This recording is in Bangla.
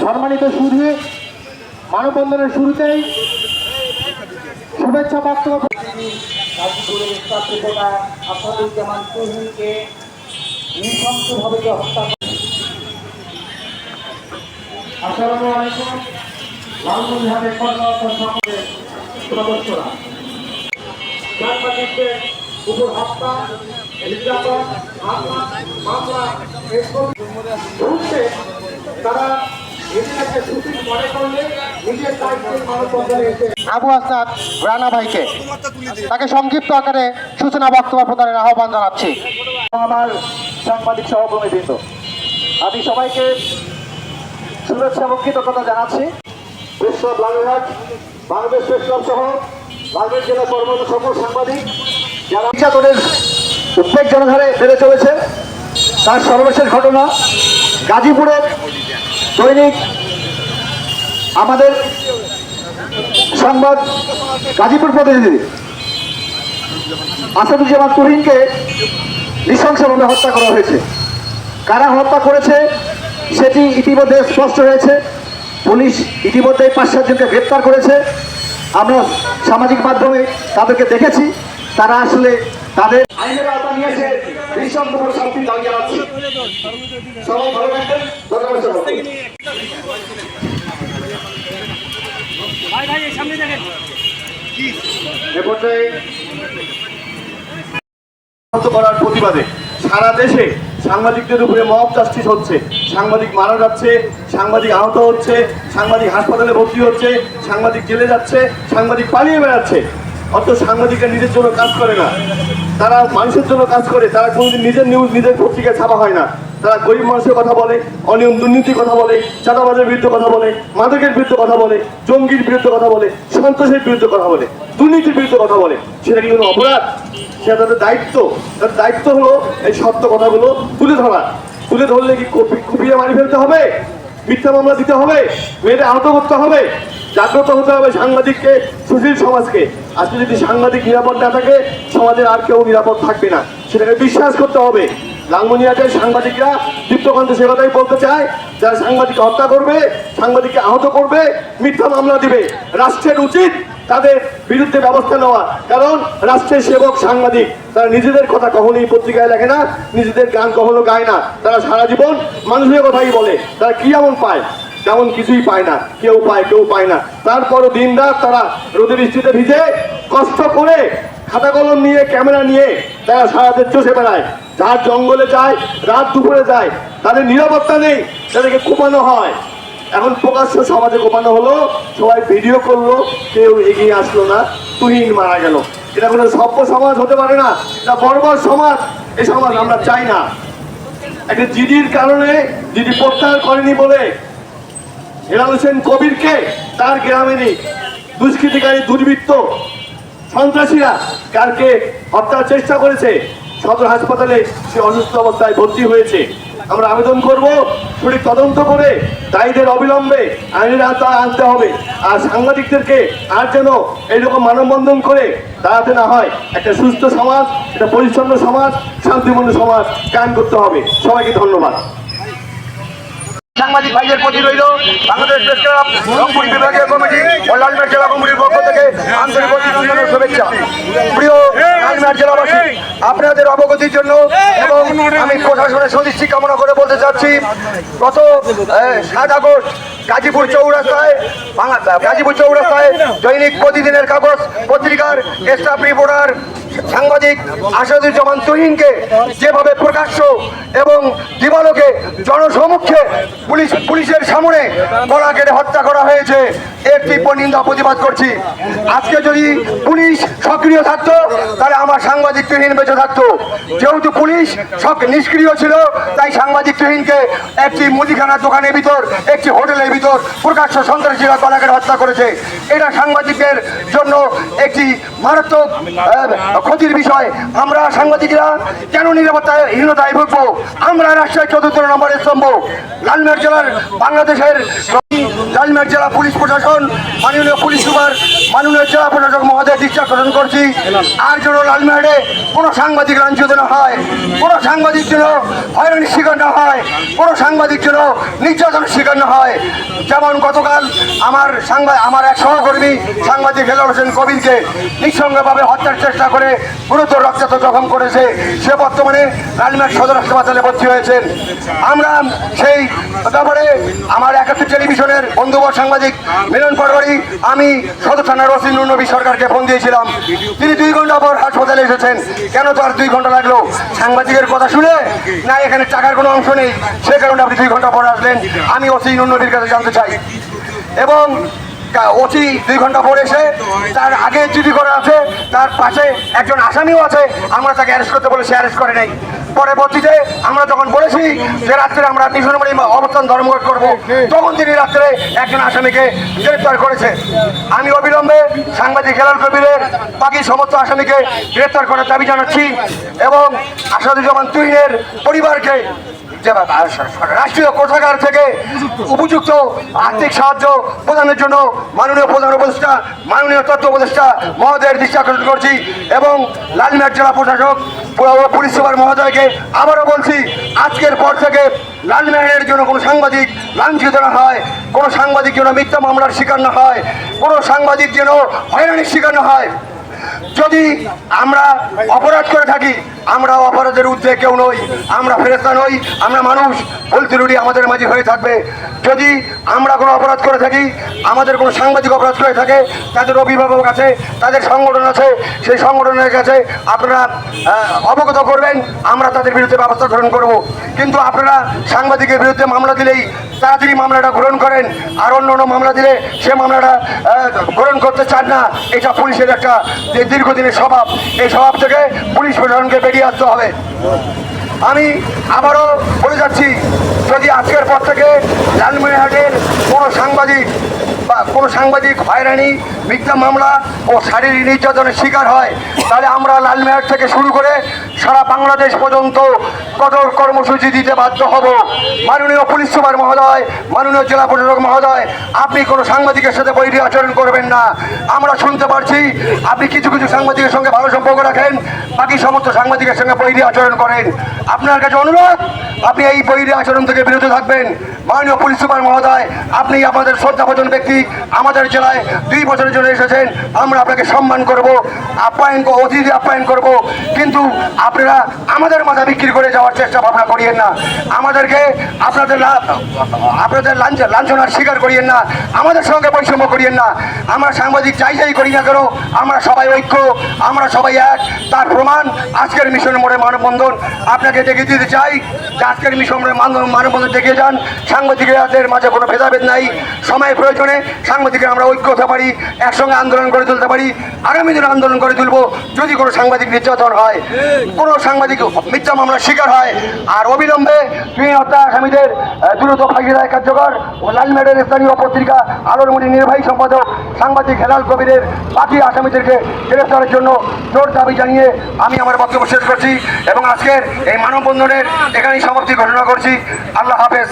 সম্মানিত সুধী, মানববন্ধনের শুরুতেই শুভেচ্ছা বক্তব্য আসাদুজ্জামান তুহিনকে নৃশংসভাবে হত্যা করে। আসসালামু আলাইকুম। লালমনিরহাটের কর্মরত সমাজের সদস্যরা, সাংবাদিকদের উপর হত্যা, নির্যাতন, মামলা ঘুরছে, তারা নিজেকে সুশীল মনে করলে নিজের দায়িত্বের মানববন্ধনে এসে আবু আসাদ রানা ভাইকে তাকে সংক্ষিপ্ত আকারে সূচনা বক্তব্য প্রদানের আহ্বান জানাচ্ছি। আমার সাংবাদিক সহকর্মীবৃন্দ, আমি সবাইকে শুভেচ্ছা এবং কৃতজ্ঞতা জানাচ্ছি। প্রেসক্লাব লালমনিরহাট, বাংলাদেশ প্রেসক্লাব সহ লালমনিরহাট জেলা কর্মরত সকল সাংবাদিক যারা নির্যাতনের উদ্বেগজনক হারে বেড়ে চলেছে, তার সর্বশেষ ঘটনা গাজীপুরের দৈনিক আমাদের সংবাদ গাজীপুর প্রতিনিধি আসাদুজ্জামান তুহিনকে নৃশংসভাবে হত্যা করা হয়েছে। কারা হত্যা করেছে সেটি ইতিমধ্যে স্পষ্ট হয়েছে। পুলিশ ইতিমধ্যে 5-7 জনকে গ্রেপ্তার করেছে। আমরা সামাজিক মাধ্যমে তাদেরকে দেখেছি। তারা আসলে তাদের আইনের আওতা নিয়েছে, নৃশংসভাবে শাস্তির দাবি জানাচ্ছি। সবাই ভালো থাকবেন, ধন্যবাদ। করার প্রতিবাদে সারা দেশে সাংবাদিকদের উপরে মব জাস্টিস হচ্ছে। সাংবাদিক মারা যাচ্ছে, সাংবাদিক আহত হচ্ছে, সাংবাদিক হাসপাতালে ভর্তি হচ্ছে, সাংবাদিক জেলে যাচ্ছে, সাংবাদিক পালিয়ে বেড়াচ্ছে। অথচ সাংবাদিকরা নিজের জন্য কাজ করে না, তারা মানুষের জন্য কাজ করে। তারা কোনোদিন নিজের নিউজ নিজের পত্রিকায় ছাপা হয় না। তারা গরিব মানুষের কথা বলে, অনিয়ম দুর্নীতির কথা বলে, চাঁদাবাজের বিরুদ্ধে কথা বলে, মাদকের বিরুদ্ধে কথা বলে, জঙ্গির বিরুদ্ধে কথা বলে, সন্ত্রাসের বিরুদ্ধে কথা বলে, দুর্নীতির বিরুদ্ধে কথা বলে। সেটা কি কোনো অপরাধ? সেটা তাদের দায়িত্ব। তাদের দায়িত্ব হলো এই সত্য কথাগুলো তুলে ধরা। তুলে ধরলে কি কুপিয়ে মারি ফেলতে হবে, মিথ্যা মামলা দিতে হবে, মেয়েদের আহত করতে হবে? জাগ্রত হতে হবে সাংবাদিককে, সুশীল সমাজকে। আজকে যদি সাংবাদিক নিরাপদ না থাকে, সমাজের আর কেউ নিরাপদ থাকবে না। সেটাকে বিশ্বাস করতে হবে। লালমনিরহাটের সাংবাদিকরা দীপ্তকান্তে সে কথাই বলতে চায়, যারা সাংবাদিককে হত্যা করবে, সাংবাদিককে আহত করবে, মিথ্যা মামলা দিবে, রাষ্ট্রের উচিত তাদের বিরুদ্ধে ব্যবস্থা নেওয়া। কারণ রাষ্ট্রের সেবক সাংবাদিক, তারা নিজেদের কথা কখনোই পত্রিকায় লেখে না, নিজেদের গান কখনো গায় না। তারা সারা জীবন মানুষের কথাই বলে। তারা কি এমন পায়? তেমন কিছুই পায় না। কেউ পায়, কেউ পায় না। তারপরও দিন রাত তারা রোদের বৃষ্টিতে ভিজে কষ্ট করে খাতা কলম নিয়ে, ক্যামেরা নিয়ে তারা সারা দেশ চষে বেড়ায়। যার জঙ্গলে যায়, রাত দুপুরে যায়, তাদের নিরাপত্তা নেই, তাদেরকে কোপানো হয়। এখন প্রকাশ্য সমাজে কোপানো হলো, সবাই ভিডিও করলো, কেউ এগিয়ে আসলো না, তুহিন মারা গেল। এটা কোনো সভ্য সমাজ হতে পারে না, এটা বর্বর সমাজ। এই সমাজ আমরা চাই না। একটা জিডির কারণে, জিডি প্রত্যাহার করেনি বলে হেলাল হোসেন কবিরকে তার গ্রামে নেই দুষ্কৃতিকারী, দুর্বৃত্ত, সন্ত্রাসীরা কারকে হত্যার চেষ্টা করেছে। সদর হাসপাতালে সে অসুস্থ অবস্থায় ভর্তি হয়েছে। আমরা আবেদন করব সঠিক তদন্ত করে দায়ীদের অবিলম্বে আইনের আওতায় আনতে হবে। আর সাংবাদিকদেরকে আর যেন এইরকম মানববন্ধন করে দাঁড়াতে না হয়। একটা সুস্থ সমাজ, একটা পরিচ্ছন্ন সমাজ, শান্তিপূর্ণ সমাজ কায়েম করতে হবে। সবাইকে ধন্যবাদ। সাংবাদিক ভাইদের প্রতি রইল বাংলাদেশ প্রেসক্লাব রংপুর বিভাগীয় কমিটি ও লালমনিরহাট জেলা কমিটির পক্ষ থেকে আন্তরিক অভিনন্দন ও শুভেচ্ছা। প্রিয় লালমনিরহাট জেলাবাসী, আপনাদের অবগতির জন্য এবং আমি প্রশাসনের সদিচ্ছা কামনা করে বলতে চাচ্ছি, গত 7 আগস্ট গাজীপুর চৌরাস্তায় দৈনিক প্রতিদিনের কাগজ পত্রিকার স্টাফ রিপোর্টার সাংবাদিক আসাদুজ্জামান তুহিনকে যেভাবে প্রকাশ্য এবং দিবালোকে জনসমক্ষে পুলিশের সামনে গলা কেটে হত্যা করা হয়েছে, এর তীব্র নিন্দা প্রতিবাদ করছি। আজকে যদি পুলিশ সক্রিয় থাকতো, তাহলে আমার সাংবাদিক তুহিন বেঁচে থাকতো। যেহেতু পুলিশ নিষ্ক্রিয় ছিল, তাই সাংবাদিক তুহিনকে একটি মুদিখানার দোকানের ভিতর, একটি হোটেলের ভিতর প্রকাশ্য সন্ত্রাসীরা গলা কেটে হত্যা করেছে। এটা সাংবাদিকদের জন্য একটি মারাত্মক ক্ষতির বিষয়। আমরা সাংবাদিকরা কেন নিরাপত্তাহীনতায় ভুগবো? আমরা রাজশাহী 4 নম্বরের স্তম্ভ, লালমনিরহাট জেলার বাংলাদেশের লালমনিরহাট জেলা পুলিশ প্রশাসন এখন মাননীয় পুলিশ সুপার, মাননীয় জেলা প্রশাসক মহোদয় দৃষ্টি আকর্ষণ করছি, আর যেন লালমেহাটে কোনো সাংবাদিক লাঞ্ছিত না হয়, কোনো সাংবাদিক যেন হয়রানির শিকার না হয়, কোনো সাংবাদিক যেন নির্যাতনের শিকার না হয়। যেমন গতকাল আমার এক সহকর্মী সাংবাদিক হেলাল হোসেন কবিরকে নিঃসঙ্গভাবে হত্যার চেষ্টা করে গুরুতর রক্তাক্ত জখম করেছে, সে বর্তমানে লালমেহাট সদর হাসপাতালে ভর্তি হয়েছেন। আমরা সেই ব্যাপারে আমার 71 টেলিভিশনের বন্ধুবর সাংবাদিক মিলন পাটোয়ারি, আমি সদর থানার ওসি নবী সরকারকে ফোন দিয়েছিলাম। তিনি 2 ঘন্টা পর হাসপাতালে এসেছেন। কেন তো আর 2 ঘন্টা লাগলো? সাংবাদিকের কথা শুনে না, এখানে টাকার কোনো অংশ নেই, সে কারণে আপনি 2 ঘন্টা পর আসলেন। আমি ওসি নবীর কাছে জানতে চাই। এবং ওসি 2 ঘন্টা পর এসে তার আগে চিঠি করা আছে, তার পাশে একজন আসামিও আছে, আমরা তাকে অ্যারেস্ট করতে বলে সে অ্যারেস্ট করে নেই। পরবর্তীতে আমরা যখন বলেছি যে রাত্রে আমরা মিশনবাড়ি অবস্থান ধর্মঘট করব, তখন তিনি রাত্রে একজন আসামিকে গ্রেপ্তার করেছে। আমি অবিলম্বে সাংবাদিক হেলাল কবিরের বাকি সমস্ত আসামিকে গ্রেপ্তার করার দাবি জানাচ্ছি এবং আসাদুজ্জামান তুহিনের পরিবারকে রাষ্ট্রীয় কোষাগার থেকে উপযুক্ত আর্থিক সাহায্য প্রদানের জন্য মাননীয় প্রধান উপদেষ্টা, মাননীয় তথ্য উপদেষ্টা মহোদয়ের দৃষ্টি আকর্ষণ করছি এবং লালমেহাট জেলা প্রশাসক পুলিশ সুপার মহোদয়কে আবারও বলছি, আজকের পর থেকে লালমেহাটের জন্য কোনো সাংবাদিক লাঞ্ছিত না হয়, কোনো সাংবাদিক যেন মিথ্যা মামলার শিকার না হয়, কোনো সাংবাদিক যেন হয়রানির শিকার না হয়। যদি আমরা অপরাধ করে থাকি, আমরা অপরাধের ঊর্ধ্বে কেউ নই, আমরা ফেরেশতা নই, আমরা মানুষ, ভুল ত্রুটি আমাদের মাঝে হয়ে থাকবে। যদি আমরা কোনো অপরাধ করে থাকি, আমাদের কোনো সাংবাদিক অপরাধ করে থাকে, তাদের অভিভাবক আছে, তাদের সংগঠন আছে, সেই সংগঠনের কাছে আপনারা অবগত করবেন, আমরা তাদের বিরুদ্ধে ব্যবস্থা গ্রহণ করব। কিন্তু আপনারা সাংবাদিকের বিরুদ্ধে মামলা দিলেই তাড়াতাড়ি মামলাটা গ্রহণ করেন, আর অন্য অন্য মামলা দিলে সে মামলাটা গ্রহণ করতে চান না। এটা পুলিশের একটা দীর্ঘদিনের স্বভাব। এই স্বভাব থেকে পুলিশ প্রশাসনকে বেরিয়ে আসতে হবে। আমি আবারও বলে যাচ্ছি, যদি আজকের পর থেকে লালমনিরহাটের কোনো সাংবাদিক হয়রানি, মিথ্যা মামলা ও শারীরিক নির্যাতনের শিকার হয়, তাহলে আমরা লালমনিরহাট থেকে শুরু করে সারা বাংলাদেশ পর্যন্ত কঠোর কর্মসূচি দিতে বাধ্য হব। মাননীয় পুলিশ সুপার মহোদয়, মাননীয় জেলা প্রশাসক মহোদয়, আপনি কোনো সাংবাদিকের সাথে বৈরী আচরণ করবেন না। আমরা শুনতে পারছি আপনি কিছু কিছু সাংবাদিকের সঙ্গে ভালো সম্পর্ক রাখেন, বাকি সমস্ত সাংবাদিকের সঙ্গে বৈরী আচরণ করেন। আপনার কাছে অনুরোধ, আপনি এই বৈরী আচরণ থেকে বিরত থাকবেন। মাননীয় পুলিশ সুপার মহোদয়, আপনি আমাদের শ্রদ্ধাভাজন ব্যক্তি, আমাদের জেলায় 2 বছরের জন্য এসেছেন, আমরা আপনাকে সম্মান করব, অতিথি আপ্যায়ন করব, কিন্তু আপনারা আমাদের মাথা বিক্রি করে যাওয়ার চেষ্টা ভাবনা করিয়েন না, আমাদেরকে আপনাদের লাঞ্ছনার শিকার করিয়েন না, আমাদের সঙ্গে বৈষম্য করিয়েন না। আমরা সাংবাদিক যাই করি না কেন, আমরা সবাই ঐক্য, আমরা সবাই এক। তার প্রমাণ আজকের মিশন মোড়ে মানববন্ধন। আপনাকে দেখে দিতে চাই যে আজকের মিশন মোড়ে মানববন্ধন দেখে যান, সাংবাদিকদের মাঝে কোনো ভেদাভেদ নাই। সময় প্রয়োজনে সাংবাদিকের আমরা ঐক্য হতে পারি, একসঙ্গে আন্দোলন করে তুলতে পারি, আগামী দিনে আন্দোলন করে তুলব। যদি কোনো সাংবাদিক নির্যাতন হয়, কোনো সাংবাদিক মিথ্যা মামলার শিকার হয়, আর অবিলম্বে তুহিন হত্যা আসামিদের দ্রুত ফাঁসি রায় কার্যকর ও লালমেহাটের স্থানীয় পত্রিকা আলোর মণি নির্বাহী সম্পাদক সাংবাদিক হেলাল কবিরের বাকি আসামিদেরকে গ্রেফতারের জন্য জোর দাবি জানিয়ে আমি আমার বক্তব্য শেষ করছি এবং আজকের এই মানববন্ধনের এখানেই সমাপ্তি ঘোষণা করছি। আল্লাহ হাফেজ।